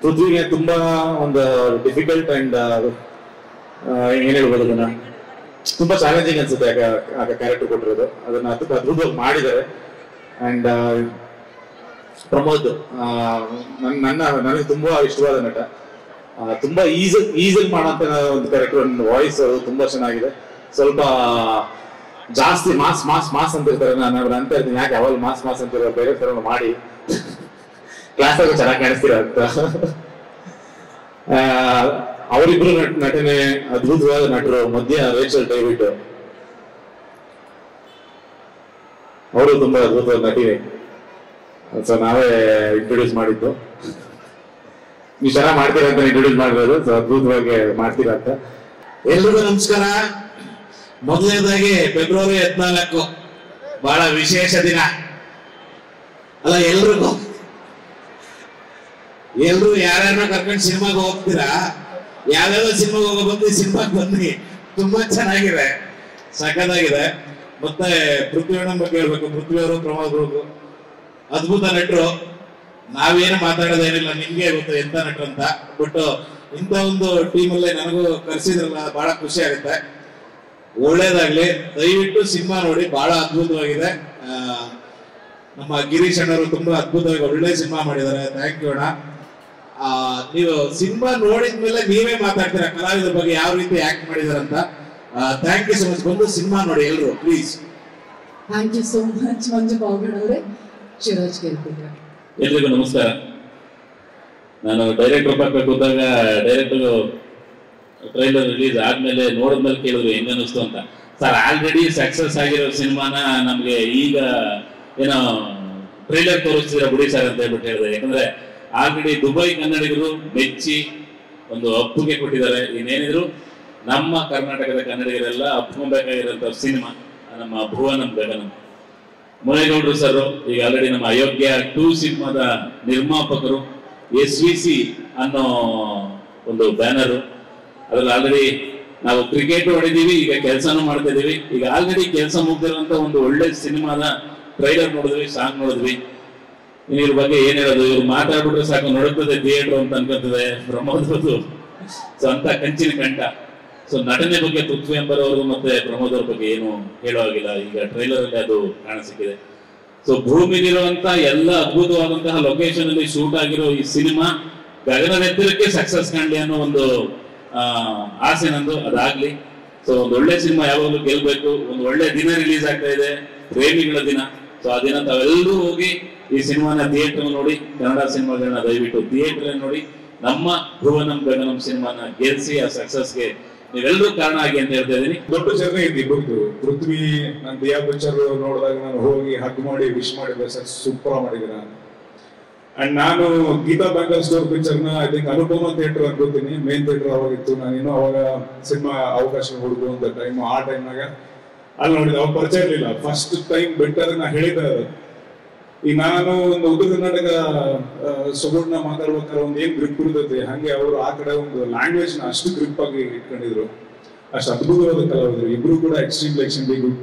ಪೃಥ್ವಿಗೆ ತುಂಬಾ ಒಂದು difficult and ಏನ್ ಹೇಳ್ಬೋದು ಅದನ್ನ ತುಂಬಾ ಚಾಲೆಂಜಿಂಗ್ ಅನ್ಸುತ್ತೆ ಕ್ಯಾರೆಕ್ಟರ್ ಕೊಟ್ಟಿರೋದು. ಅದನ್ನ ಅದ್ಭುತವಾಗಿ ಮಾಡಿದ್ದಾರೆ. ಅಂಡ್ ಪ್ರಮೋದ್ ನನಗೆ ತುಂಬಾ ಇಷ್ಟವಾದ ನಟ. ತುಂಬಾ ಈಸಿ ಮಾಡೋಂತ ಒಂದು ಕ್ಯಾರೆಕ್ಟರ್, ವಾಯ್ಸ್ ತುಂಬಾ ಚೆನ್ನಾಗಿದೆ. ಸ್ವಲ್ಪ ಜಾಸ್ತಿ ಮಾಸ್ ಮಾಸ್ ಮಾಸ್ ಅಂತ ಇರ್ತಾರೆ. ನಾನು ಅಂತ ಇರ್ತೀನಿ, ಯಾಕೆ ಯಾವಾಗ ಮಾಸ್ ಮಾಸ್ ಅಂತಿರೋ, ಬೇರೆ ತರ ಮಾಡಿ ಕ್ಲಾಸ್ ಆಗ ಚೆನ್ನಾಗಿ ಕಾಣಿಸ್ತೀರ ಅಂತ. ಅವರಿಬ್ರು ನಟನೆ ಅದ್ಭುತವಾದ ನಟರು. ಮಧ್ಯ ರೇಚಲ್ ಡೇವಿಡ್ ಅವರು ತುಂಬಾ ಅದ್ಭುತವಾದ ನಟಿವೆ. ಸೊ ನಾವೇ ಇಂಟ್ರೊಡ್ಯೂಸ್ ಮಾಡಿದ್ದು. ನೀವು ಚೆನ್ನಾಗಿ ಮಾಡ್ತೀರಾ ಅಂತ ಇಂಟ್ರೊಡ್ಯೂಸ್ ಮಾಡಿರೋದು. ಸೊ ಅದ್ಭುತವಾಗಿ ಮಾಡ್ತೀರಾ ಅಂತ. ಎಲ್ರಿಗೂ ನಮಸ್ಕಾರ. ಮೊದಲನೇದಾಗಿ ಫೆಬ್ರವರಿ 14 ಬಹಳ ವಿಶೇಷ ದಿನ ಅಲ್ಲ. ಎಲ್ರು ಯಾರ್ಯಾರನ್ನ ಕರ್ಕೊಂಡು ಸಿನಿಮಾಗೆ ಹೋಗ್ತೀರಾ, ಯಾವ್ಯಾವ ಸಿನಿಮಾಗೆ ಹೋಗೋ ಬಂದು ಸಿನಿಮಾಗೆ ಬನ್ನಿ. ತುಂಬಾ ಚೆನ್ನಾಗಿದೆ, ಸಖತ್ತಾಗಿದೆ. ಮತ್ತೆ ಪೃಥ್ವಿಯವ್ರ ಬಗ್ಗೆ ಹೇಳ್ಬೇಕು. ಪೃಥ್ವಿಯವರು, ಪ್ರಮೋದ್ ಅವರು ಅದ್ಭುತ ನಟರು. ನಾವೇನು ಮಾತಾಡೋದೇನಿಲ್ಲ, ನಿಮ್ಗೆ ಗೊತ್ತು ಎಂತ ನಟರು ಅಂತ. ಬಟ್ ಇಂಥ ಒಂದು ಟೀಮಲ್ಲೇ ನನಗೂ ಕರ್ಸಿದ್ರಲ್ಲ, ಬಹಳ ಖುಷಿ ಆಗುತ್ತೆ. ಒಳ್ಳೇದಾಗ್ಲಿ. ದಯವಿಟ್ಟು ಸಿನಿಮಾ ನೋಡಿ, ಬಹಳ ಅದ್ಭುತವಾಗಿದೆ. ನಮ್ಮ ಗಿರೀಶ್ ಅಣ್ಣವರು ತುಂಬಾ ಅದ್ಭುತವಾಗಿ ಒಳ್ಳೆ ಸಿನಿಮಾ ಮಾಡಿದ್ದಾರೆ. ಥ್ಯಾಂಕ್ ಯು ಅಣ್ಣ. ನೀವು ಸಿನಿಮಾ ನೋಡಿದ್ಮೇಲೆ ನೀವೇ ಮಾತಾಡ್ತೀರಾ ಕಲಾವಿದರ ಬಗ್ಗೆ, ಯಾವ ರೀತಿ ಆಕ್ಟ್ ಮಾಡಿದಾರೆ ಅಂತ. Thank you so much. ಬಂದು ಸಿನಿಮಾ ನೋಡಿ ಎಲ್ರು please. Thank you so much Manju ಬಾಬಣ್ಣ ಅವರೇ. ಶಿವರಾಜ್ ಕೇಳ್ತಿದ್ದಾರೆ. ಎಲ್ರಿಗೂ ನಮಸ್ಕಾರ. ನಾನು ಡೈರೆಕ್ಟರ್ ಪಕ್ಕ ಕೂತಾಗ ಡೈರೆಕ್ಟರ್ ಟ್ರೈಲರ್ ರಿಲೀಸ್ ಆದ್ಮೇಲೆ ನೋಡಿದ್ಮೇಲೆ ಕೇಳಿದ್ರು ಹೆಂಗ ಅನಿಸ್ತು ಅಂತ. ಸರ್, ಆಲ್ರೆಡಿ ಸಕ್ಸಸ್ ಆಗಿರೋ ಸಿನಿಮಾನ ನಮ್ಗೆ ಈಗ ಏನೋ ಟ್ರೈಲರ್ ತೋರಿಸ್ತೀರ ಬಿಡಿ ಸರ್ ಅಂತ ಹೇಳ್ಬಿಟ್ಟು ಹೇಳಿದೆ. ಯಾಕಂದ್ರೆ ಆಲ್ರೆಡಿ ದುಬೈ ಕನ್ನಡಿಗರು ಮೆಚ್ಚಿ ಒಂದು ಒಪ್ಪಿಗೆ ಕೊಟ್ಟಿದ್ದಾರೆ. ಇನ್ನೇನಿದ್ರು ನಮ್ಮ ಕರ್ನಾಟಕದ ಕನ್ನಡಿಗರೆಲ್ಲ ಒಪ್ಕೊಬೇಕಾಗಿರೋಂಥ ಸಿನಿಮಾ ನಮ್ಮ ಭುವನಂ ಗಗನಂ. ಮುನೇಗೌಡರು ಸರ್ ಈಗ ಆಲ್ರೆಡಿ ನಮ್ಮ ಅಯೋಗ್ಯ 2 ಸಿನಿಮಾದ ನಿರ್ಮಾಪಕರು. SVC ಅನ್ನೋ ಒಂದು ಬ್ಯಾನರ್, ಅದ್ರಲ್ಲಿ ಆಲ್ರೆಡಿ ನಾವು ಕ್ರಿಕೆಟ್ ಹೊಡಿದೀವಿ, ಈಗ ಕೆಲಸನೂ ಮಾಡ್ತಾ ಇದೀವಿ. ಈಗ ಆಲ್ರೆಡಿ ಕೆಲಸ ಮುಗ್ದಿರುವಂತ ಒಂದು ಒಳ್ಳೆ ಸಿನಿಮಾದ ಟ್ರೈಲರ್ ನೋಡಿದ್ವಿ, ಸಾಂಗ್ ನೋಡಿದ್ವಿ. ಇದ್ರ ಬಗ್ಗೆ ಏನ್ ಹೇಳೋದು, ಇವ್ರು ಮಾತಾಡ್ಬಿಟ್ರೆ ಸಾಕು ನೋಡುತ್ತದೆ ಥಿಯೇಟರ್ ಅಂತ ಅನ್ಕೋತದೆ ಪ್ರಮೋದ್ ಅವರು. ಸೊ ಅಂತ ಕಂಚಿನ ಕಂಠ. ಸೊ ನಟನೆ ಬಗ್ಗೆ ಪೃಥ್ವಿ ಎಂಬರವರು ಮತ್ತೆ ಪ್ರಮೋದ್ ಅವ್ರ ಬಗ್ಗೆ ಏನು ಹೇಳೋ ಆಗಿಲ್ಲ. ಈಗ ಟ್ರೈಲರ್ ಅಲ್ಲಿ ಅದು ಕಾಣಸಿಕ್ಕಿದೆ. ಸೊ ಭೂಮಿಲಿರುವಂತ ಎಲ್ಲ ಅದ್ಭುತವಾದಂತಹ ಲೊಕೇಶನ್ ಅಲ್ಲಿ ಶೂಟ್ ಆಗಿರೋ ಈ ಸಿನಿಮಾ ಗಗನವೆತ್ತರಕ್ಕೆ ಸಕ್ಸಸ್ ಕಾಣ್ಲಿ ಅನ್ನೋ ಒಂದು ಆಸೆ ನಂದು. ಅದಾಗ್ಲಿ. ಸೊ ಒಂದು ಒಳ್ಳೆ ಸಿನಿಮಾ ಯಾವಾಗಲೂ ಗೆಲ್ಬೇಕು. ಒಂದು ಒಳ್ಳೆ ದಿನ ರಿಲೀಸ್ ಆಗ್ತಾ ಇದೆ, ಪ್ರೇಮಿಗಳ ದಿನ. ಸೊ ಆ ದಿನ ತಾವೆಲ್ಲರೂ ಹೋಗಿ ಈ ಸಿನಿಮಾನ ಥಿಯೇಟರ್ ನೋಡಿ. ಕನ್ನಡ ಸಿನಿಮಾಗಳನ್ನ ದಯವಿಟ್ಟು ಥಿಯೇಟರ್ ನೋಡಿ. ನಮ್ಮ ಭುವನಂ ಗಗನಂ ಸಿನಿಮಾನ ಗೆಲ್ಸಿ, ಆ ಸಕ್ಸಸ್ಗೆ ನೀವೆಲ್ಲರೂ ಕಾರಣ ಆಗಿ ಅಂತ ಹೇಳ್ತಾ ಇದೀನಿ. ದೊಡ್ಡ ಜರ್ನಿ ಇದೆ ಇಬ್ಬರದು. ಪೃಥ್ವಿ ನಾನು ದಿಯಾ ಪಿಕ್ಚರ್ ನೋಡಿದಾಗ ನಾನು ಹೋಗಿ ಹಗ್ ಮಾಡಿ ವಿಶ್ ಮಾಡಿದೆ, ಸರ್ ಸೂಪರ್ ಮಾಡಿದ್ದೀರ. ಅಂಡ್ ನಾನು ಗೀತಾ ಬ್ಯಾಂಗಲ್ ಸ್ಟೋರ್ ಪಿಕ್ಚರ್ ನ ಐ ಥಿಂಕ್ ಅನುಪಮ ಥಿಯೇಟರ್ ಅನ್ಕೋತೀನಿ, ಮೇನ್ ಥಿಯೇಟರ್ ಅವಾಗಿತ್ತು. ನಾನು ಇನ್ನೂ ಅವಾಗ ಸಿನಿಮಾ ಅವಕಾಶ ಹುಡುಗುವಂತ ಟೈಮ್. ಆ ಟೈಮ್ನಾಗ ಅಲ್ಲಿ ನೋಡಿದೆ. ಅವಾಗ ಪರಿಚಯ ಇರಲಿಲ್ಲ. ಫಸ್ಟ್ ಟೈಮ್ ಬಿಟ್ಟಾಗ ನಾ ಹೇಳಿದ್ದೆ, ಈಗ ನಾನು ಒಂದು ಉತ್ತರ ಕರ್ನಾಟಕ ಸೊಗಡನ್ನ ಮಾತಾಡ್ಬೇಕಾದ್ರೆ ಒಂದು ಏನ್ ಗ್ರಿಪ್ ಇರ್ತೈತಿ, ಹಂಗೆ ಅವರು ಆ ಕಡೆ ಒಂದು ಲ್ಯಾಂಗ್ವೇಜ್ ನ ಅಷ್ಟು ಗ್ರಿಪ್ ಆಗಿ ಇಟ್ಕೊಂಡಿದ್ರು. ಅಷ್ಟು ಅದ್ಭುತವಾದ ಕಲಾವಿದರು. ಇಬ್ರು ಕೂಡ ಎಕ್ಸ್ಟ್ರೀಮ್ಲಿ ಗುಡ್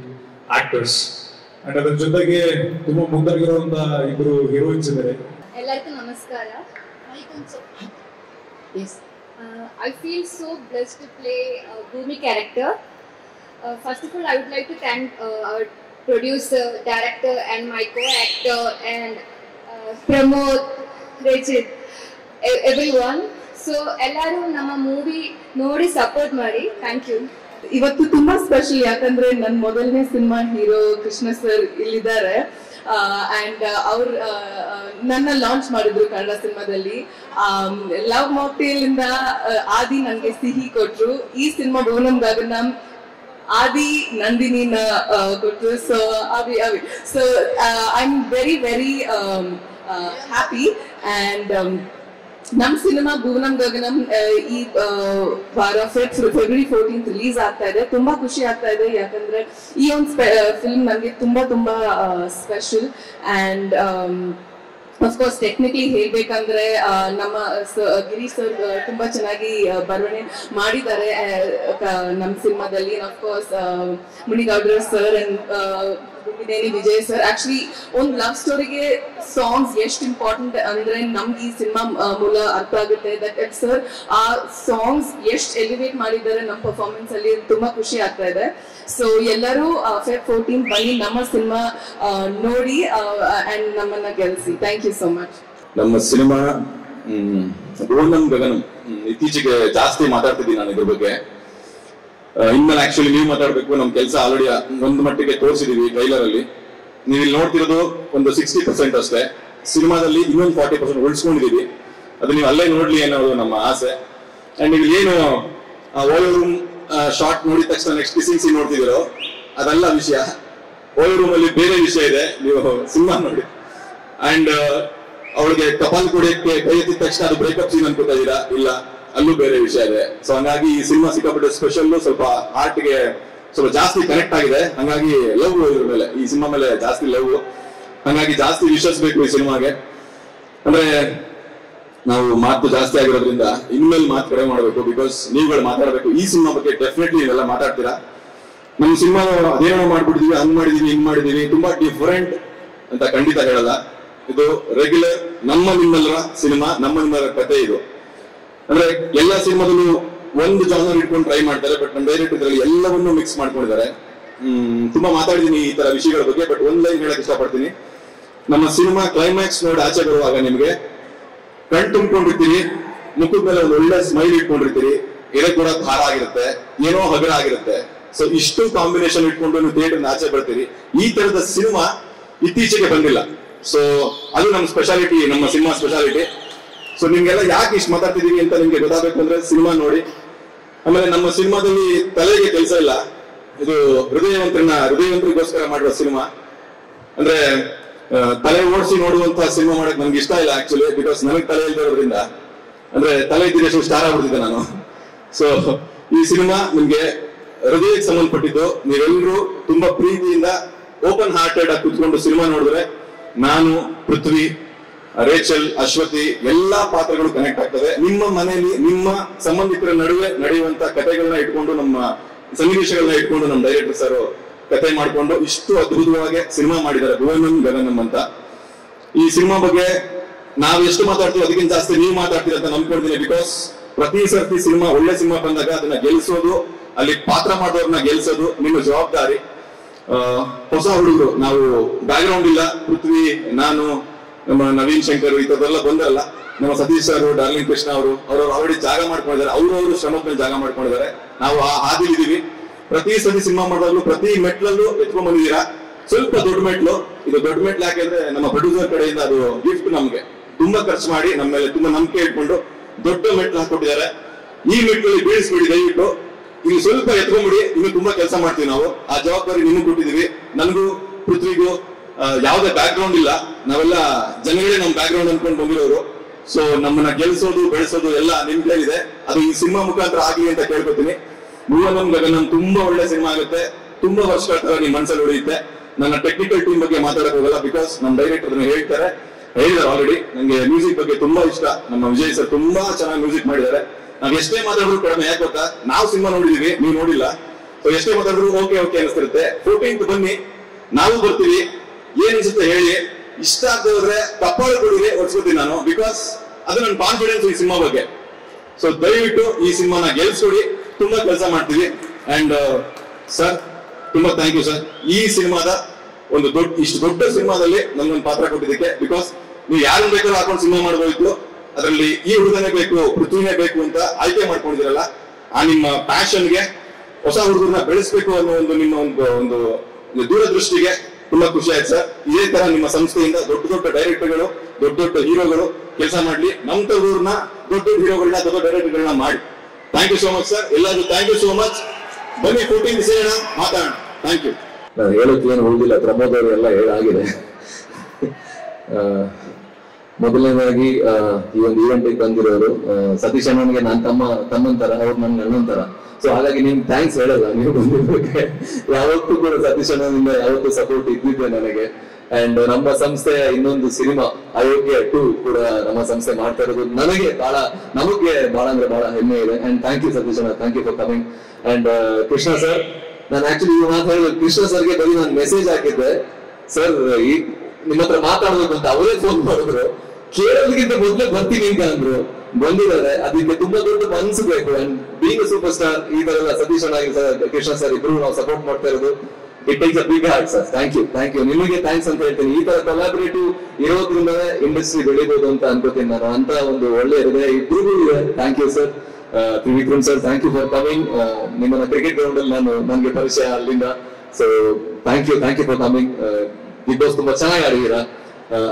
ಆಕ್ಟರ್ಸ್. ಅಂಡ್ ಅದ್ರ ಜೊತೆಗೆ ತುಂಬಾ ಮುಂದಾಗಿರುವಂತ ಇಬ್ರು ಹೀರೋಯಿನ್ಸ್ ಇದ್ದಾರೆ. ಎಲ್ಲರಿಗೂ ನಮಸ್ಕಾರ. I feel so blessed to play Bhumi character. First of all, I would like to thank our producer, director and my co-actor and Pramod, Rachel, everyone. So ಎಲ್ಲರೂ ನಮ್ಮ movie ನೋಡಿ ಸಪೋರ್ಟ್ ಮಾಡಿ. Thank you. ಇವತ್ತು ತುಂಬಾ special, ಯಾಕಂದ್ರೆ ನನ್ನ ಮೊದಲನೇ cinema hero Krishna sir ಇಲ್ಲಿದ್ದಾರೆ. ಅಂಡ್ ಅವ್ರು ನನ್ನ ಲಾಂಚ್ ಮಾಡಿದ್ರು ಕನ್ನಡ ಸಿನಿಮಾದಲ್ಲಿ. ಲವ್ ಮಾಕ್ಟೇಲ್ ಇಂದ ಆದಿ ನನಗೆ ಸಿಹಿ ಕೊಟ್ರು. ಈ ಸಿನಿಮಾ ಭುವನಂ ಗಗನಂ ಆದಿ ನಂದಿನಿನ ಕೊಟ್ರು. So so I am very happy. And ನಮ್ ಸಿನಿಮಾ ಭುವನಂ ಗಗನಂ ಈ ವಾರ ಫೆಬ್ರವರಿ 14 ರಿಲೀಸ್ ಆಗ್ತಾ ಇದೆ. ತುಂಬಾ ಖುಷಿ ಆಗ್ತಾ ಇದೆ, ಯಾಕಂದ್ರೆ ಈ ಒಂದು ಫಿಲ್ಮ್ ನನಗೆ ತುಂಬಾ ಸ್ಪೆಷಲ್. ಅಂಡ್ ಅಫ್ಕೋರ್ಸ್ ಟೆಕ್ನಿಕಲಿ ಹೇಳ್ಬೇಕಂದ್ರೆ ನಮ್ಮ ಗಿರೀಶ್ ಸರ್ ತುಂಬಾ ಚೆನ್ನಾಗಿ ಬರವಣೆ ಮಾಡಿದ್ದಾರೆ ನಮ್ಮ ಸಿನಿಮಾದಲ್ಲಿ. ಅಫ್ಕೋರ್ಸ್ ಮುನಿಗೌಡರ್ ಸರ್ ಅಂಡ್ ಗುಮ್ಮಿದೇನಿ ವಿಜಯ್ ಸರ್. ಆಕ್ಚುಲಿ ಒಂದು ಲವ್ ಸ್ಟೋರಿಗೆ ಸಾಂಗ್ಸ್ ಎಷ್ಟು ಇಂಪಾರ್ಟೆಂಟ್ ಅಂದ್ರೆ ನಮ್ಗೆ ಈ ಸಿನಿಮಾ ಮೂಲ ಅರ್ಥ ಆಗುತ್ತೆ. ದಟ್ ಸರ್ ಆ ಸಾಂಗ್ಸ್ ಎಷ್ಟು ಎಲಿವೇಟ್ ಮಾಡಿದ್ದಾರೆ ನಮ್ಮ ಪರ್ಫಾರ್ಮೆನ್ಸ್ ಅಲ್ಲಿ, ತುಂಬಾ ಖುಷಿ ಆಗ್ತಾ ಇದೆ. ಸೊ ಎಲ್ಲರೂ Feb 14 ಬನ್ನಿ, ನಮ್ಮ ಸಿನಿಮಾ ನೋಡಿ ಅಂಡ್ ನಮ್ಮನ್ನ ಗೆಲ್ಸಿ. Thank you so much. ನಮ್ಮ ಸಿನಿಮಾ ಗೋಲ್ಡನ್ ಗಗನಂ ಇತ್ತೀಚೆಗೆ ಜಾಸ್ತಿ ಮಾತಾಡ್ತಿದ್ದೀನಿ ನಾನು ಇದ್ರ ಬಗ್ಗೆ. ಇನ್ಮೇಲೆ ಆಕ್ಚುಲಿ ನೀವು ಮಾತಾಡ್ಬೇಕು. ನಮ್ ಕೆಲಸ ಆಲ್ರೆಡಿ ಒಂದು ಮಟ್ಟಿಗೆ ತೋರಿಸಿದೀವಿ ಟ್ರೈಲರ್ ಅಲ್ಲಿ. ನೀವು ಇಲ್ಲಿ ನೋಡ್ತಿರೋದು ಒಂದು 60% ಅಷ್ಟೇ. ಸಿನಿಮಾದಲ್ಲಿ ಇನ್ನೊಂದು 40% ಉಳಿಸ್ಕೊಂಡಿದೀವಿ. ಅದು ನೀವು ಅಲ್ಲೇ ನೋಡ್ಲಿ ಅನ್ನೋದು ನಮ್ಮ ಆಸೆ. ಅಂಡ್ ನೀವು ಏನು ಓಯೋ ರೂಮ್ ಶಾರ್ಟ್ ನೋಡಿದ ತಕ್ಷಣ ನೆಕ್ಸ್ಟ್ ಕಿಸಿಂಗ್ ಸೀನ್ ನೋಡ್ತಿದ್ದೀರೋ ಅದೆಲ್ಲ ವಿಷಯ. ಓಯೋ ರೂಮ್ ಅಲ್ಲಿ ಬೇರೆ ವಿಷಯ ಇದೆ, ನೀವು ಸಿನಿಮಾ ನೋಡಿ. ಅಂಡ್ ಅವಳಿಗೆ ಕಪಾಲ್ ಕೊಡಕ್ಕೆ ಕೈ ಎತ್ತಿದ ತಕ್ಷಣ ಅದು ಬ್ರೇಕಪ್ ಸೀನ್ ಅನ್ಕೋತಾ ಇದೀರಾ, ಇಲ್ಲ ಅಲ್ಲೂ ಬೇರೆ ವಿಷಯ ಇದೆ. ಸೊ ಹಂಗಾಗಿ ಈ ಸಿನಿಮಾ ಸಿಕ್ಕಾಪಟ್ಟೆ ಸ್ಪೆಷಲ್, ಸ್ವಲ್ಪ ಹಾರ್ಟ್ಗೆ ಸ್ವಲ್ಪ ಜಾಸ್ತಿ ಕನೆಕ್ಟ್ ಆಗಿದೆ. ಹಂಗಾಗಿ ಲವ್ ಇದ್ರ ಮೇಲೆ, ಈ ಸಿನಿಮಾ ಮೇಲೆ ಜಾಸ್ತಿ ಲವ್, ಹಂಗಾಗಿ ಜಾಸ್ತಿ ವಿಶ್ವಾಸ ಬೇಕು ಈ ಸಿನಿಮಾಗೆ. ಅಂದ್ರೆ ನಾವು ಮಾತು ಜಾಸ್ತಿ ಆಗಿರೋದ್ರಿಂದ ಇನ್ಮೇಲೆ ಮಾತು ಕಡಿಮೆ ಮಾಡಬೇಕು, ಬಿಕಾಸ್ ನೀವುಗಳು ಮಾತಾಡಬೇಕು. ಈ ಸಿನಿಮಾ ಬಗ್ಗೆ ಡೆಫಿನೆಟ್ಲಿ ನೀವೆಲ್ಲ ಮಾತಾಡ್ತೀರಾ. ನಮ್ಮ ಸಿನಿಮಾ ಅದೇನೋ ಮಾಡ್ಬಿಟ್ಟಿದೀವಿ, ಹಂಗ್ ಮಾಡಿದೀವಿ, ಹಿಂಗ್ ಮಾಡಿದೀವಿ, ತುಂಬಾ ಡಿಫರೆಂಟ್ ಅಂತ ಖಂಡಿತ ಹೇಳಲ್ಲ. ಇದು ರೆಗ್ಯುಲರ್ ನಮ್ಮ ನಿಮ್ಮೆಲ್ಲರ ಸಿನಿಮಾ, ನಮ್ಮ ನಿಮ್ಮೆಲ್ಲರ ಕಥೆ ಇದು. ಅಂದ್ರೆ ಎಲ್ಲ ಸಿನಿಮಾದಲ್ಲೂ ಒಂದು ಜಾನರ್ ಇಟ್ಕೊಂಡು ಟ್ರೈ ಮಾಡ್ತಾರೆ, ಬಟ್ ನಮ್ಮ ಡೈರೆಕ್ಟ್ ಇದರಲ್ಲಿ ಎಲ್ಲವನ್ನೂ ಮಿಕ್ಸ್ ಮಾಡ್ಕೊಂಡಿದ್ದಾರೆ. ತುಂಬಾ ಮಾತಾಡಿದೀನಿ ಈ ತರ ವಿಷಯಗಳ ಬಗ್ಗೆ, ಬಟ್ ಒಂದ್ ಲೈನ್ ಹೇಳಕ್ ಇಷ್ಟಪಡ್ತೀನಿ. ನಮ್ಮ ಸಿನಿಮಾ ಕ್ಲೈಮ್ಯಾಕ್ಸ್ ನೋಡಿ ಆಚೆ ಬರುವಾಗ ನಿಮ್ಗೆ ಕಣ್ ತುಂಬಿಕೊಂಡಿರ್ತೀರಿ, ಮುಖದ ಮೇಲೆ ಒಂದು ಒಳ್ಳೆ ಸ್ಮೈಲ್ ಇಟ್ಕೊಂಡಿರ್ತೀರಿ, ಎದೆ ಕೂಡ ಖಾರ ಆಗಿರುತ್ತೆ, ಏನೋ ಹಗರ ಆಗಿರುತ್ತೆ. ಸೊ ಇಷ್ಟು ಕಾಂಬಿನೇಷನ್ ಇಟ್ಕೊಂಡು ನೀವು ಥಿಯೇಟರ್ ಆಚೆ ಬರ್ತೀರಿ. ಈ ತರದ ಸಿನಿಮಾ ಇತ್ತೀಚೆಗೆ ಬಂದಿಲ್ಲ. ಸೊ ಅದು ನಮ್ಮ ಸ್ಪೆಷಾಲಿಟಿ, ನಮ್ಮ ಸಿನಿಮಾ ಸ್ಪೆಷಾಲಿಟಿ. ಸೊ ನಿಮ್ಗೆಲ್ಲ ಯಾಕೆ ಇಷ್ಟು ಮಾತಾಡ್ತಿದೀವಿ ಅಂತ ನಿಮ್ಗೆ ಗೊತ್ತಾಗಬೇಕು ಅಂದ್ರೆ ಸಿನಿಮಾ ನೋಡಿ. ಆಮೇಲೆ ನಮ್ಮ ಸಿನಿಮಾದಲ್ಲಿ ತಲೆಗೆ ಕೆಲಸ ಇಲ್ಲ, ಇದು ಹೃದಯವಂತರಿಗೋಸ್ಕರ ಮಾಡಿರೋ ಸಿನಿಮಾ. ಅಂದ್ರೆ ತಲೆ ಓಡಿಸಿ ನೋಡುವಂತ ಸಿನಿಮಾ ಮಾಡಕ್ ನನ್ಗೆ ಇಷ್ಟ ಇಲ್ಲ ಆಕ್ಚುಲಿ, ಬಿಕಾಸ್ ನನಗೆ ತಲೆ ಇಲ್ದಿರೋದ್ರಿಂದ, ಅಂದ್ರೆ ತಲೆ ಇದ್ದಿದ್ದು ಸ್ಟಾರ್ ಆಗ್ಬಿಡ್ತಿದ್ದೆ ನಾನು. ಸೊ ಈ ಸಿನಿಮಾ ನಿಮ್ಗೆ ಹೃದಯಕ್ಕೆ ಸಂಬಂಧಪಟ್ಟಿದ್ದು. ನೀವೆಲ್ಲರೂ ತುಂಬಾ ಪ್ರೀತಿಯಿಂದ ಓಪನ್ ಹಾರ್ಟೆಡ್ ಆಗಿ ಕುತ್ಕೊಂಡು ಸಿನಿಮಾ ನೋಡಿದ್ರೆ ನಾನು, ಪೃಥ್ವಿ, ರೇಚಲ್, ಅಶ್ವತಿ ಎಲ್ಲಾ ಪಾತ್ರಗಳು ಕನೆಕ್ಟ್ ಆಗ್ತವೆ. ನಿಮ್ಮ ಮನೆಯಲ್ಲಿ ನಿಮ್ಮ ಸಂಬಂಧಿಕರ ನಡುವೆ ನಡೆಯುವಂತ ಕಥೆಗಳನ್ನ ಇಟ್ಕೊಂಡು, ನಮ್ಮ ಸನ್ನಿವೇಶಗಳನ್ನ ಇಟ್ಕೊಂಡು ನಮ್ಮ ಡೈರೆಕ್ಟರ್ ಸರ್ ಕಥೆ ಮಾಡ್ಕೊಂಡು ಇಷ್ಟು ಅದ್ಭುತವಾಗಿ ಸಿನಿಮಾ ಮಾಡಿದ್ದಾರೆ, ಗೋಲ್ಡನ್ ಗಗನಂ ಅಂತ. ಈ ಸಿನಿಮಾ ಬಗ್ಗೆ ನಾವ್ ಎಷ್ಟು ಮಾತಾಡ್ತೀವಿ ಅದಕ್ಕಿಂತ ಜಾಸ್ತಿ ನೀವು ಮಾತಾಡ್ತೀರಿ ಅಂತ ನಂಬ್ಕೊಳ್ತೀನಿ. ಬಿಕಾಸ್ ಪ್ರತಿ ಸರ್ತಿ ಸಿನಿಮಾ ಒಳ್ಳೆ ಸಿನಿಮಾ ಬಂದಾಗ ಅದನ್ನ ಗೆಲ್ಸೋದು, ಅಲ್ಲಿ ಪಾತ್ರ ಮಾಡೋರ್ನ ಗೆಲ್ಸೋದು ನಿಮ್ಮ ಜವಾಬ್ದಾರಿ. ಹೊಸ ಹುಡುಗರು, ನಾವು ಬ್ಯಾಕ್ ಗ್ರೌಂಡ್ ಇಲ್ಲ, ಪೃಥ್ವಿ, ನಾನು, ನಮ್ಮ ನವೀನ್ ಶಂಕರ್ ಈ ತರದೆಲ್ಲ ಬಂದಲ್ಲ. ನಮ್ಮ ಸತೀಶ್ ಸರ್, ಡಾರ್ಲಿಂಗ್ ಕೃಷ್ಣ ಅವರು ಆಲ್ರೆಡಿ ಜಾಗ ಮಾಡ್ಕೊಂಡಿದ್ದಾರೆ, ಅವರು ಶ್ರಮದ ಮೇಲೆ ಜಾಗ ಮಾಡ್ಕೊಂಡಿದ್ದಾರೆ. ನಾವು ಆ ಹಾದಿಲಿದ್ದೀವಿ. ಪ್ರತಿ ಸತಿ ಸಿನಿಮಾ ಮಾಡಿದಾಗಲೂ ಪ್ರತಿ ಮೆಟ್ಲಲ್ಲೂ ಎತ್ಕೊಂಡ್ ಬಂದಿದ್ದೀರಾ. ಸ್ವಲ್ಪ ದೊಡ್ಡ ಮೆಟ್ಲು, ಇದು ದೊಡ್ಡ ಮೆಟ್ಲು ಯಾಕೆಂದ್ರೆ ನಮ್ಮ ಪ್ರೊಡ್ಯೂಸರ್ ಕಡೆಯಿಂದ ಅದು ಗಿಫ್ಟ್. ನಮ್ಗೆ ತುಂಬಾ ಖರ್ಚು ಮಾಡಿ ನಮ್ಮ ಮೇಲೆ ತುಂಬಾ ನಂಬಿಕೆ ಇಟ್ಕೊಂಡು ದೊಡ್ಡ ಮೆಟ್ಲು ಹಾಕೊಟ್ಟಿದ್ದಾರೆ. ಈ ಮೆಟ್ಲಲ್ಲಿ ಬೀಳಿಸ್ಬಿಡಿ ದಯವಿಟ್ಟು, ಇಲ್ಲಿ ಸ್ವಲ್ಪ ಎತ್ಕೊಂಡ್ಬಿಡಿ. ಇನ್ನು ತುಂಬಾ ಕೆಲಸ ಮಾಡ್ತೀವಿ ನಾವು, ಆ ಜವಾಬ್ದಾರಿ ನಿಮ್ಗೆ ಕೊಟ್ಟಿದೀವಿ. ನನಗೂ ಪೃಥ್ವಿಗೂ ಯಾವುದೇ ಬ್ಯಾಕ್ ಗ್ರೌಂಡ್ ಇಲ್ಲ, ನಾವೆಲ್ಲ ಜನಗಳೇ ನಮ್ಮ ಬ್ಯಾಕ್ ಗ್ರೌಂಡ್ ಅನ್ಕೊಂಡು ಬಂದಿರೋರು. ಸೊ ನಮ್ಮನ್ನ ಗೆಲ್ಸೋದು ಬೆಳೆಸೋದು ಎಲ್ಲ ನಿಮ್ ಕೈಲಿದೆ. ಅದು ಈ ಸಿನಿಮಾ ಮುಖಾಂತರ ಆಗ್ಲಿ ಅಂತ ಕೇಳ್ಕೊತೀನಿ. ಗೋಲ್ಡನ್ ಗಗನಂ ತುಂಬಾ ಒಳ್ಳೆ ಸಿನಿಮಾ ಆಗುತ್ತೆ, ತುಂಬಾ ವರ್ಷಗಳ ತರ ನಿಮ್ ಮನಸ್ಸಲ್ಲಿ ಉಳಿಯುತ್ತೆ. ನನ್ನ ಟೆಕ್ನಿಕಲ್ ಟೀಮ್ ಬಗ್ಗೆ ಮಾತಾಡಕ್ ಹೋಗಲ್ಲ, ಬಿಕಾಸ್ ನಮ್ಮ ಡೈರೆಕ್ಟರ್ ಹೇಳಿದ್ದಾರೆ ಆಲ್ರೆಡಿ. ನಂಗೆ ಮ್ಯೂಸಿಕ್ ಬಗ್ಗೆ ತುಂಬಾ ಇಷ್ಟ. ನಮ್ಮ ವಿಜಯ್ ಸರ್ ತುಂಬಾ ಚೆನ್ನಾಗಿ ಮ್ಯೂಸಿಕ್ ಮಾಡಿದ್ದಾರೆ. ನಾವ್ ಎಷ್ಟೇ ಮಾತಾಡಿದ್ರು ಕಡಿಮೆ, ಯಾಕೆ ಗೊತ್ತಾ, ನಾವು ಸಿನಿಮಾ ನೋಡಿದೀವಿ, ನೀವು ನೋಡಿಲ್ಲ. ಸೊ ಎಷ್ಟೇ ಮಾತಾಡಿದ್ರು ಓಕೆ ಅನಿಸ್ತಿರುತ್ತೆ. 14th ಬನ್ನಿ, ನಾವು ಬರ್ತೀವಿ. ಏನ್ ಅನ್ಸುತ್ತೆ ಹೇಳಿ, ಇಷ್ಟ ಆಗದೆ ಹೋದ್ರೆ ಕಪ್ಪಾಳ ಕೊಡಿಗೆ ಹೊಡ್ಸ್ಕೊತೀನಿ ನಾನು, ಬಿಕಾಸ್ ಅದು ನನ್ನ ಕಾನ್ಫಿಡೆನ್ಸ್ ಈ ಸಿನಿಮಾ ಬಗ್ಗೆ. ಸೊ ದಯವಿಟ್ಟು ಈ ಸಿನಿಮಾನ ಗೆಲ್ಸ್ಕೊಡಿ, ತುಂಬಾ ಕೆಲಸ ಮಾಡ್ತೀವಿ. ಅಂಡ್ ಸರ್ ತುಂಬಾ ಥ್ಯಾಂಕ್ ಯು ಸರ್, ಈ ಸಿನಿಮಾದ ಒಂದು ಇಷ್ಟು ದೊಡ್ಡ ಸಿನಿಮಾದಲ್ಲಿ ನಮ್ಗೊಂದು ಪಾತ್ರ ಕೊಟ್ಟಿದ್ದಕ್ಕೆ. ಬಿಕಾಸ್ ನೀವು ಯಾರನ್ನ ಬೇಕಾದ್ರೂ ಹಾಕೊಂಡು ಸಿನಿಮಾ ಮಾಡಬಹುದು, ಅದರಲ್ಲಿ ಈ ಹುಡುಗನೇ ಬೇಕು, ಪೃಥ್ವಿನೇ ಬೇಕು ಅಂತ ಆಯ್ಕೆ ಮಾಡ್ಕೊಂಡಿದ್ದೀರಲ್ಲ, ಆ ನಿಮ್ಮ ಪ್ಯಾಷನ್ಗೆ, ಹೊಸ ಹುಡುಗರನ್ನ ಬೆಳೆಸ್ಬೇಕು ಅನ್ನೋ ಒಂದು ನಿಮ್ಮ ಒಂದು ದೂರದೃಷ್ಟಿಗೆ ತುಂಬಾ ಖುಷಿ ಆಯ್ತು ಸರ್. ಇದೇ ತರ ನಿಮ್ಮ ಸಂಸ್ಥೆಯಿಂದ ದೊಡ್ಡ ಡೈರೆಕ್ಟರ್ಗಳು, ದೊಡ್ಡ ಹೀರೋಗಳು ಕೆಲಸ ಮಾಡ್ಲಿ. ನಮ್ಮ ತರೂರ್ನ ದೊಡ್ಡ ಹೀರೋಗಳನ್ನ, ದೊಡ್ಡ ಡೈರೆಕ್ಟರ್ಗಳನ್ನ ಮಾಡಿ. Thank you so much sir, ಎಲ್ಲರೂ ಥ್ಯಾಂಕ್ ಯು ಸೋ ಮಚ್. ಬನ್ನಿ 14th ಸೇರೋಣ, ಮಾತಾಡೋಣ. Thank you. ನಾನು ಹೇಳೋಕೆ ಏನು ಉಳಿದಿಲ್ಲ, ಪ್ರಮೋದ್ ಅವರು ಎಲ್ಲ ಹೇಳಾಗಿದೆ. ಮೊದಲನೇದಾಗಿ ಈ ಒಂದು ಈವೆಂಟಿಗೆ ಬಂದಿರೋರು ಸತೀಶ್ ಅಣ್ಣನಿಗೆ ನಾನು ತಮ್ಮನ ತರ, ಅವ್ರು ನನ್ನ ಅಣ್ಣನ ತರ. ಸೊ ಹಾಗಾಗಿ ನಿಮ್ಗೆ ಥ್ಯಾಂಕ್ಸ್ ಹೇಳಲ್ಲ, ನೀವು ಬಂದಿರೋದಕ್ಕೆ. ಯಾವತ್ತೂ ಕೂಡ ಸತೀಶ್ ಅಣ್ಣನಿಂದ ಯಾವತ್ತೂ ಸಪೋರ್ಟ್ ಇದ್ದಿದ್ದೆ ನನಗೆ. ಅಂಡ್ ನಮ್ಮ ಸಂಸ್ಥೆಯ ಇನ್ನೊಂದು ಸಿನಿಮಾ ಅಯೋಗ್ಯ 2 ಕೂಡ ನಮ್ಮ ಸಂಸ್ಥೆ ಮಾಡ್ತಾ ಇರೋದು ನಮಗೆ ಬಹಳ ಅಂದ್ರೆ ಬಹಳ ಹೆಮ್ಮೆ ಇದೆ. ಅಂಡ್ ಥ್ಯಾಂಕ್ ಯು ಸತೀಶ್ ಅಣ್ಣ, thank you for coming. And Krishna sir, ನಾನು ಆಕ್ಚುಲಿ ಈ ಮಾತು ಹೇಳಿದ್ರು ಕೃಷ್ಣ ಸರ್ಗೆ ಬರೀ ನಾನು ಮೆಸೇಜ್ ಹಾಕಿದ್ದೆ, ಸರ್ ನಿಮ್ಮ ಹತ್ರ ಮಾತಾಡ್ಬೇಕು ಅಂತ ಅವರೇ ಫೋನ್ ಮಾಡಿದ್ರು. ಕೇಳೋದಕ್ಕಿಂತ ಮೊದಲೇ ಬರ್ತೀನಿ ಅಂತ ಅಂದ್ರು, ಬಂದಿದ್ದಾರೆ. ಅದಕ್ಕೆ ತುಂಬಾ ದೊಡ್ಡ ಮನಸ್ಸು ಬೇಕು. ಅಂಡ್ ಬೀಂಗ್ ಸೂಪರ್ ಸ್ಟಾರ್ ಈ ತರ ಎಲ್ಲ ಸತೀಶ್ ಅಣ್ಣ ಕೃಷ್ಣ ಸರ್ ಇಬ್ರು ನಾವು ಸಪೋರ್ಟ್ ಮಾಡ್ತಾ ಇರೋದು, it takes a big heart sir. Thank you ನಿಮಗೆ ಥ್ಯಾಂಕ್ಸ್ ಅಂತ ಹೇಳ್ತೀನಿ. ಈ ತರ ಕೊಲಾಬರೇಟಿವ್ ಇರೋದ್ರಿಂದನೇ ಇಂಡಸ್ಟ್ರಿ ಬೆಳಿಬಹುದು ಅಂತ ಅನ್ಕೋತೀನಿ ನಾನು. ಅಂತ ಒಂದು ಒಳ್ಳೆ ಹೃದಯ ಇಬ್ರಿಗೂ ಇದೆ. Thank you sir. Trivikram sir, thank you for coming. ನಿಮ್ಮನ್ನ ಕ್ರಿಕೆಟ್ ಗ್ರೌಂಡ್ ಅಲ್ಲಿ ನನಗೆ ಪರಿಚಯ ಅಲ್ಲಿಂದ. So thank you for coming. Bigg Boss ತುಂಬಾ ಚೆನ್ನಾಗಿ ಆಡಿದ್ದೀರಾ.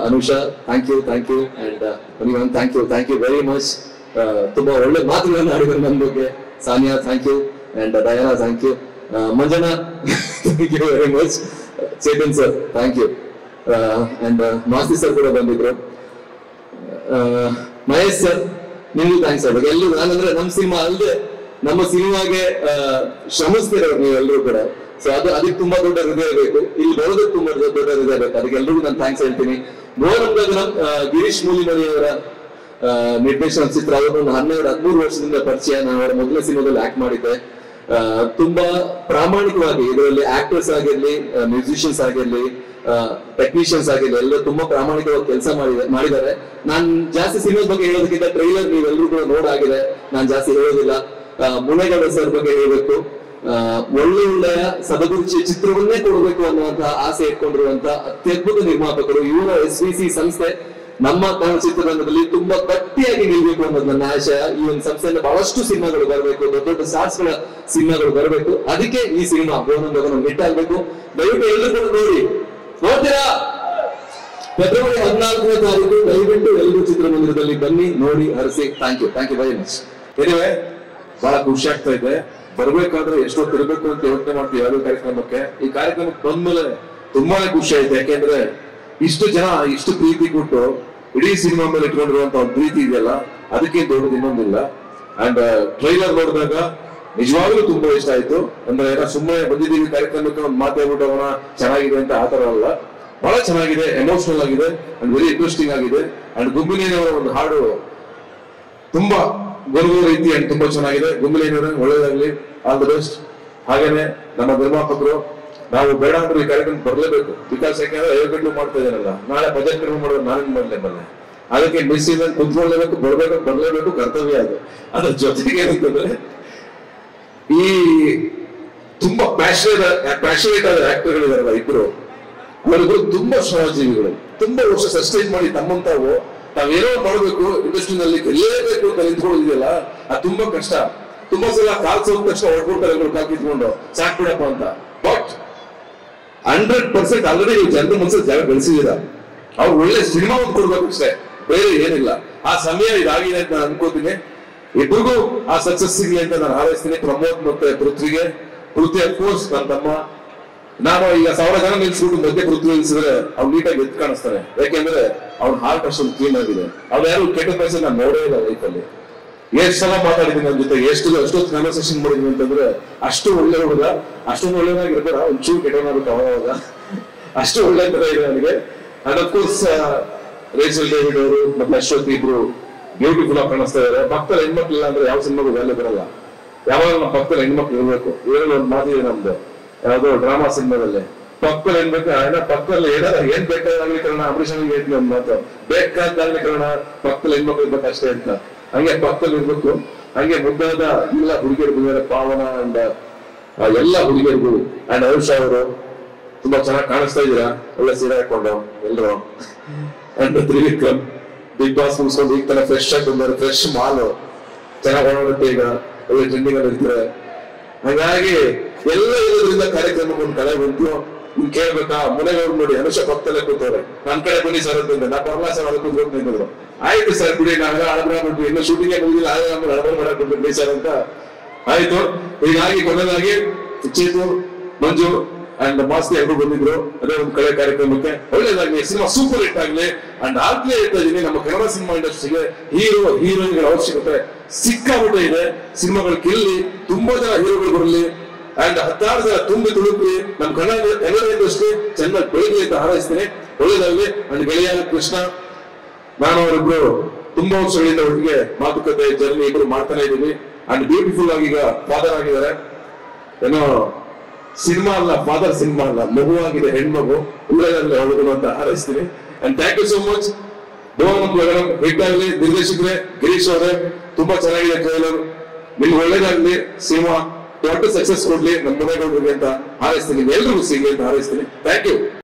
Anusha, thank you and anyone thank you very much. ತುಂಬಾ ಒಳ್ಳೆ ಮಾತುಗಳನ್ನು ಆಡಿದ್ರು ನನ್ನ ಬಗ್ಗೆ. Sania, thank you and Diana, thank you. Manjana, thank you very much. Chetan sir, thank you. And Masti sir ಕೂಡ ಬಂದಿದ್ರು. ಮಹೇಶ್ ಸರ್, ನಿಮ್ಗೂ ಥ್ಯಾಂಕ್ಸ್ ಹೇಳ್ಬೇಕು. ಎಲ್ಲರೂ ನಾನಂದ್ರೆ ನಮ್ಮ ಸಿನಿಮಾ ಅಲ್ಲದೆ ನಮ್ಮ ಸಿನಿಮಾಗೆ ಶ್ರಮಿಸ್ತಿರೋರು ನೀವೆಲ್ಲರೂ ಕೂಡ. ಸೊ ಅದಕ್ಕೆ ತುಂಬಾ ದೊಡ್ಡ ಹೃದಯ ಬೇಕು. ಇಲ್ಲಿ ಬರೋದಕ್ಕೆ ತುಂಬಾ ದೊಡ್ಡ ಹೃದಯ ಬೇಕು. ಅದಕ್ಕೆ ಎಲ್ರಿಗೂ ನಾನು ಥ್ಯಾಂಕ್ಸ್ ಹೇಳ್ತೀನಿ. ಮೋಹನ್ ಗಗನಂ, ಗಿರೀಶ್ ಮೂಲಿಮನಿ ಅವರ ನಿರ್ದೇಶನ ಚಿತ್ರ. ಅವರು 12-13 ವರ್ಷದಿಂದ ಪರಿಚಯ. ನಾನು ಅವರ ಮೊದಲ ಸಿನಿಮಾದಲ್ಲಿ ಆಕ್ಟ್ ಮಾಡಿದ್ದೆ. ತುಂಬಾ ಪ್ರಾಮಾಣಿಕವಾಗಿ ಇದರಲ್ಲಿ ಆಕ್ಟರ್ಸ್ ಆಗಿರ್ಲಿ, ಮ್ಯೂಸಿಷಿಯನ್ಸ್ ಆಗಿರ್ಲಿ, ಟೆಕ್ನಿಷಿಯನ್ಸ್ ಆಗಿರ್ಲಿ, ಎಲ್ಲ ತುಂಬಾ ಪ್ರಾಮಾಣಿಕವಾಗಿ ಕೆಲಸ ಮಾಡಿದ್ದಾರೆ. ನಾನ್ ಜಾಸ್ತಿ ಸಿನಿಮಾ ಬಗ್ಗೆ ಹೇಳೋದಕ್ಕಿಂತ ಟ್ರೈಲರ್ ನೀವೆಲ್ಲರೂ ಕೂಡ ನೋಡಾಗಿದೆ, ನಾನು ಜಾಸ್ತಿ ಹೇಳೋದಿಲ್ಲ. ಮುನೇಗೌಡ ಸರ್ ಬಗ್ಗೆ ಹೇಳ್ಬೇಕು. ಒಳ್ಳೆಯ ಸದಗುರುಚಿ ಚಿತ್ರವನ್ನೇ ಕೊಡಬೇಕು ಅನ್ನುವಂತಹ ಆಸೆ ಇಟ್ಕೊಂಡಿರುವಂತಹ ಅತ್ಯದ್ಭುತ ನಿರ್ಮಾಪಕರು. ಇವರ SVC ಸಂಸ್ಥೆ ನಮ್ಮ ಕನ್ನಡ ಚಿತ್ರರಂಗದಲ್ಲಿ ತುಂಬಾ ಗಟ್ಟಿಯಾಗಿ ನಿಲ್ಬೇಕು ಅನ್ನೋದು ನನ್ನ ಆಶಯ. ಈ ಒಂದು ಸಂಸ್ಥೆಯಿಂದ ಬಹಳಷ್ಟು ಸಿನಿಮಾಗಳು ಬರಬೇಕು, ದೊಡ್ಡ ಸ್ಟಾರ್ಸ್ ಗಳ ಸಿನಿಮಾಗಳು ಬರಬೇಕು. ಅದಕ್ಕೆ ಈ ಸಿನಿಮಾ ಹಿಟ್ ಆಗ್ಬೇಕು. ದಯವಿಟ್ಟು ಎಲ್ಲರೂ ಕೂಡ ನೋಡ್ತೀರಾ? ಫೆಬ್ರವರಿ 14ನೇ ತಾರೀಕು ದಯವಿಟ್ಟು ಎಲ್ಲರೂ ಚಿತ್ರಮಂದಿರದಲ್ಲಿ ಬನ್ನಿ, ನೋಡಿ, ಹರಿಸಿ. Thank you very much. Anyway, ಬಹಳ ಖುಷಿ ಆಗ್ತಾ ಇದೆ. ಬರ್ಬೇಕಾದ್ರೆ ಎಷ್ಟೊತ್ತು ಇರಬೇಕು ಅಂತ ಯೋಚನೆ ಮಾಡ್ತೀವಿ ಯಾವುದೋ ಕಾರ್ಯಕ್ರಮಕ್ಕೆ. ಈ ಕಾರ್ಯಕ್ರಮಕ್ಕೆ ಬಂದ್ಮೇಲೆ ತುಂಬಾನೇ ಖುಷಿ ಆಯ್ತು. ಯಾಕೆಂದ್ರೆ ಇಷ್ಟು ಜನ ಇಷ್ಟು ಪ್ರೀತಿ ಕೊಟ್ಟು ಇಡೀ ಸಿನಿಮಾ ಮೇಲೆ ಇಟ್ಕೊಂಡಿರುವಂತ ಒಂದು ಪ್ರೀತಿ ಇದೆಯಲ್ಲ, ಅದಕ್ಕೆ ದೊಡ್ಡದು ಇನ್ನೊಂದಿಲ್ಲ. ಅಂಡ್ ಟ್ರೈಲರ್ ನೋಡಿದಾಗ ನಿಜವಾಗ್ಲೂ ತುಂಬಾ ಇಷ್ಟ ಆಯ್ತು. ಅಂದ್ರೆ ಏನೋ ಸುಮ್ಮನೆ ಬಂದಿದ್ದೀವಿ ಕಾರ್ಯಕ್ರಮಕ್ಕೆ ಒಂದು ಮಾತಾಡ್ಬಿಟ್ಟು ಅವನ ಚೆನ್ನಾಗಿದೆ ಅಂತ ಆತರ ಅಲ್ಲ, ಬಹಳ ಚೆನ್ನಾಗಿದೆ, ಎಮೋಷನಲ್ ಆಗಿದೆ ಅಂಡ್ ವೆರಿ ಇಂಟ್ರೆಸ್ಟಿಂಗ್ ಆಗಿದೆ. ಅಂಡ್ ಗುಂಬಿನಿಯವರ ಒಂದು ಹಾಡು ತುಂಬಾ ಬರುವ ರೀತಿ ಅಂಡ್ ತುಂಬಾ ಚೆನ್ನಾಗಿದೆ. ಗುಂಬಿಲಿನವರ ಒಳ್ಳೇದಾಗ್ಲಿ, ಆಲ್ ದ ಬೆಸ್ಟ್. ಹಾಗೇನೆ ನಮ್ಮ ನಿರ್ಮಾಪಕರು, ನಾವು ಬೇಡ ಅಂದ್ರೆ ಈ ಕಾರ್ಯಕ್ರಮ ಬರ್ಲೇಬೇಕು. ಬಿಕಾಸ್ ಯಾಕಂದ್ರೆ 5 ಗಂಟೆ ಮಾಡ್ತಾ ಇದ್ದಾರಲ್ಲ, ನಾಳೆ ಬಜೆಟ್ ಕಡಿಮೆ ಮಾಡೋದು ನಾನೇನ್ ಬರಲ್ಲ. ಅದಕ್ಕೆ ಮಿಸ್ ಇಲ್ಲ ಕುತ್ಕೊಳ್ಲೇಬೇಕು, ಬರ್ಲೇಬೇಕು, ಕರ್ತವ್ಯ ಅದು. ಅದ್ರ ಜೊತೆಗೆ ಏನಂತಂದ್ರೆ ಈ ತುಂಬಾ ಪ್ಯಾಷನೇಟ್ ಆದ ಆಕ್ಟರ್ಗಳಿದಾರಲ್ಲ ಇಬ್ರು, ಅವರಿಬ್ರು ತುಂಬಾ ಶ್ರಮಜೀವಿಗಳು. ತುಂಬಾ ವರ್ಷ ಸಸ್ಟೈನ್ ಮಾಡಿ ತಮ್ಮಂತಾವು ನಾವೇನೋ ಮಾಡ್ಬೇಕು, ಇಂಡಸ್ಟ್ರಿನಲ್ಲಿ ಗೆಲ್ಲೇಬೇಕು ಅಂತ ನಿಂತ್ಕೊಳ್ಳೋದಿದೆಯಲ್ಲ, ಅದು ತುಂಬಾ ಕಷ್ಟ. ತುಂಬಾ ಸಲ ಕಾಲ್ಸ್ ಹೋದ ತಕ್ಷಣ ಹೊಡ್ಕೊಡ್ತಾರೆ ಕಾಲ್ ಕಿತ್ಕೊಂಡು ಸಾಕ್ ಬಿಡಪ್ಪ ಅಂತ. ಬಟ್ 100% ಆಲ್ರೆಡಿ ನೀವು ಜನರ ಮನಸ್ಸಲ್ಲಿ ಜಾಗ ಬೆಳೆಸಿದೀರ. ಅವ್ರು ಒಳ್ಳೆ ಸಿನಿಮಾ ಒಂದು ಕೊಡ್ಬೇಕು ಅಷ್ಟೇ, ಬೇರೆ ಏನಿಲ್ಲ. ಆ ಸಮಯ ಇದಾಗಿದೆ ಅಂತ ನಾನು ಅನ್ಕೋತೀನಿ. ಇಬ್ಬರಿಗೂ ಆ ಸಕ್ಸಸ್ ಸಿಗ್ಲಿ ಅಂತ ನಾನು ಹಾರೈಸ್ತೀನಿ. ಪ್ರಮೋದ್ ಮತ್ತೆ ಪೃಥ್ವಿ ಅಫ್ಕೋರ್ಸ್ ನನ್ನ ತಮ್ಮ. ನಾನು ಈಗ 1000 ಜನ ನಿಲ್ಸ್ಬಿಟ್ಟು ಮಧ್ಯೆ ಪೃಥ್ವಿ ನಿಲ್ಸಿದ್ರೆ ಅವ್ನು ನೀಟಾಗಿ ಎದ್ದು ಕಾಣಿಸ್ತಾನೆ. ಯಾಕೆಂದ್ರೆ ಅವ್ನ ಹಾರ್ಟ್ ಅಷ್ಟೊಂದು ಕ್ಲೀನ್ ಆಗಿದೆ. ಅವ್ರು ಯಾರು ಕೆಟ್ಟ ಪೈಸೆ ನಾನು ನೋಡೇ ಇಲ್ಲ ಲೈಫಲ್ಲಿ. ಎಷ್ಟು ಸಲ ಮಾತಾಡಿದೀನಿ ನನ್ನ ಜೊತೆ, ಎಷ್ಟೊತ್ತು ಕನ್ವರ್ಸೇಷನ್ ಮಾಡಿದೀನಿ ಅಂತಂದ್ರೆ ಅಷ್ಟು ಒಳ್ಳೆ ಹುಡುಗ. ಅಷ್ಟೊಂದು ಒಳ್ಳೆದಾಗಿರ್ಬೇಡ, ಒಂಚೂರು ಕೆಟ್ಟವನಾಗುತ್ತೆ ಅವಾಗ. ಅಷ್ಟು ಒಳ್ಳೆ ತರ ಇದೆ ನನಗೆ. ಅಂಡ್ ಅಫ್ಕೋರ್ಸ್ ರೇಚಲ್ ಡೇವಿಡ್ ಅವರು ಮತ್ತೆ ಅಶ್ವಥ್ ಇಬ್ರು ಬ್ಯೂಟಿಫುಲ್ ಆಗಿ ಕಾಣಿಸ್ತಾ ಇದಾರೆ. ಪಕ್ಕದಲ್ಲಿ ಹೆಣ್ಮಕ್ಳಿಲ್ಲ ಅಂದ್ರೆ ಯಾವ ಸಿನಿಮಾಗೂ ವ್ಯಾಲ್ಯೂ ಬರಲ್ಲ. ಯಾವಾಗ ನಮ್ಮ ಪಕ್ಕದಲ್ಲಿ ಹೆಣ್ಮಕ್ಳು ಇರ್ಬೇಕು. ಇದ್ರಲ್ಲಿ ಒಂದು ಮಾತಿದೆ ನಮ್ದು, ಯಾವ್ದೋ ಡ್ರಾಮಾ ಸಿನಿಮಾದಲ್ಲಿ ಪಕ್ಕದಲ್ಲಿ ಏನ್ಬೇಕು, ಪಕ್ಕದಲ್ಲಿ ಏನ್ ಬೇಕಾದಾಗ್ಲಿ ಕರೋಣ, ಅಂಬರೀಷನ್ಗೆ ಹೇಳ್ತೀನಿ ಒಂದು ಮಾತು, ಬೇಕಾದಾಗ್ಲಿ ಕರೋಣ ಪಕ್ಕದಲ್ಲಿ ಹೆಣ್ಮಕ್ಳು ಇರ್ಬೇಕು ಅಷ್ಟೇ ಅಂತ. ಹಂಗೆ ಪಕ್ಕದಲ್ಲಿ ಇರ್ಬೇಕು. ಹಂಗೆ ಮುದ್ದಾದ ಎಲ್ಲ ಹುಡುಗಿಯರು, ಪಾವನ ಅಂಡ್ ಎಲ್ಲ ಹುಡುಗಿಯರಿಗೂ ಅಂಡ್ ಅನುಷಾ ಅವರು ತುಂಬಾ ಚೆನ್ನಾಗಿ ಕಾಣಿಸ್ತಾ ಇದ್ದೀರಾ, ಒಳ್ಳೆ ಸೀರೆ ಹಾಕೊಂಡು ಎಲ್ರು. ಅಂಡ್ ತ್ರಿವಿಕ್ರಮ್ ಬಿಗ್ ಬಾಸ್ ಮುಗಿಸ್ಕೊಂಡು ಈಗ ತಾನೆ ಫ್ರೆಶ್ ಆಗಿ ಬಂದಾರೆ, ಫ್ರೆಶ್ ಮಾಲ್ ಚೆನ್ನಾಗಿ ಓಡಾಡುತ್ತೆ, ಈಗ ಒಳ್ಳೆ ಟ್ರೆಂಡಿಂಗ್ ಅಲ್ಲಿ ಇರ್ತಾರೆ. ಹಾಗಾಗಿ ಎಲ್ಲ ಇರೋದ್ರಿಂದ ಕಾರ್ಯಕ್ರಮಕ್ಕೆ ಒಂದು ಕಳೆ ಬಂತು. ಇನ್ ಕೇಳ್ಬೇಕಾ, ಮುನೇಗೌಡ್ ನೋಡಿ ಅನುಷಾ ಪಕ್ಕದಲ್ಲೇ ಕೂತವ್ರೆ. ನನ್ ಕಡೆ ಬನ್ನಿ ಸರ್ ಅಂತಂದ್ರೆ ನಾ ಬರ್ಲಾ ಸರ್ ಅಲ್ಲಿ ಕೂತ್ಕೊಂಡು ನಿಂತಿದ್ರು. ಆಯ್ತು ಸರ್ ಬಿಡಿ, ನಾವೆಲ್ಲ ಅಳಬ್ರಾಗ್ಬಿಟ್ವಿ, ಇನ್ನು ಶೂಟಿಂಗ್ ಮುಗಿದಿಲ್ಲ, ಅಳಬರ್ ಮಾಡಕ್ ಬಿಟ್ಬಿಟ್ರಿ ಸರ್ ಅಂತ ಆಯ್ತು. ಹೀಗಾಗಿ ಕೊನೆಯದಾಗಿ ಚೇತು, ಮಂಜು ಅಂಡ್ ಮಾಸ್ತಿ ಎಲ್ಲರೂ ಬಂದಿದ್ರು. ಅದೇ ಒಂದು ಕಳೆ ಕಾರ್ಯಕ್ರಮಕ್ಕೆ ಒಳ್ಳೇದಾಗ್ಲಿ, ಸಿನಿಮಾ ಸೂಪರ್ ಹಿಟ್ ಆಗ್ಲಿ. ಅಂಡ್ ಆಗ್ಲೇ ಹೇಳ್ತಾ ಇದೀನಿ, ನಮ್ಮ ಕನ್ನಡ ಸಿನಿಮಾ ಇಂಡಸ್ಟ್ರಿಗೆ ಹೀರೋಯಿನ್ಗಳ ಅವಶ್ಯಕತೆ ಸಿಕ್ಕಾಬಿಟ್ಟೆ ಇದೆ. ಸಿನಿಮಾಗಳು ಗೆಲ್ಲಿ, ತುಂಬಾ ಜನ ಹೀರೋಗಳು ಬರಲಿ ಅಂಡ್ 10,000 ಜನ ತುಂಬಿ ತುಳುಕಿ ನಮ್ಮ ಕನ್ನಡ ಇಂಡಸ್ಟ್ರಿ ಚೆನ್ನಾಗಿ ಬೆಳಗ್ಗೆ ಅಂತ ಹಾರೈಸ್ತೀನಿ. ಒಳ್ಳೇದಾಗ್ಲಿ. ಅಂಡ್ ಗೆಳೆಯ ಕೃಷ್ಣ, ನಾನು ಅವರಿಬ್ರು ತುಂಬಾ ವರ್ಷಗಳಿಂದ ಒಟ್ಟಿಗೆ ಮಾತುಕತೆ ಜರ್ನಿ ಇಬ್ರು ಮಾಡ್ತಾನೆ ಇದೀವಿ. ಅಂಡ್ ಬ್ಯೂಟಿಫುಲ್ ಆಗಿ ಈಗ ಫಾದರ್ ಆಗಿದ್ದಾರೆ. ಏನೋ ಸಿನಿಮಾ ಅಲ್ಲ, ಫಾದರ್ ಸಿನಿಮಾ ಅಲ್ಲ, ಮಗುವಾಗಿದೆ, ಹೆಣ್ಮಗು ಉಳ್ಳದಲ್ಲಿ ಹೋಗುದು ಅಂತ ಹಾರೈಸ್ತೀನಿ. And thank you so much. ಬೋನ್ ಮತ್ತು ಗಗನಂ ಹಿಟ್ ಆಗಲಿ. ನಿರ್ದೇಶಕರೇ, ಗಿರೀಶ್ ಅವರೇ, ತುಂಬಾ ಚೆನ್ನಾಗಿದೆ ಟ್ರೈಲರ್. ನಿಮ್ಗೆ ಒಳ್ಳೇದಾಗ್ಲಿ, ಸಿನಿಮಾ ದೊಡ್ಡ ಸಕ್ಸಸ್ ಕೊಡ್ಲಿ ನಮ್ಮ ಮುನೇಗೌಡರಿಗೆ ಅಂತ ಹಾರೈಸ್ತೀನಿ, ಎಲ್ರಿಗೂ ಸಿಗ್ಲಿ ಅಂತ ಹಾರೈಸ್ತೀನಿ. Thank you.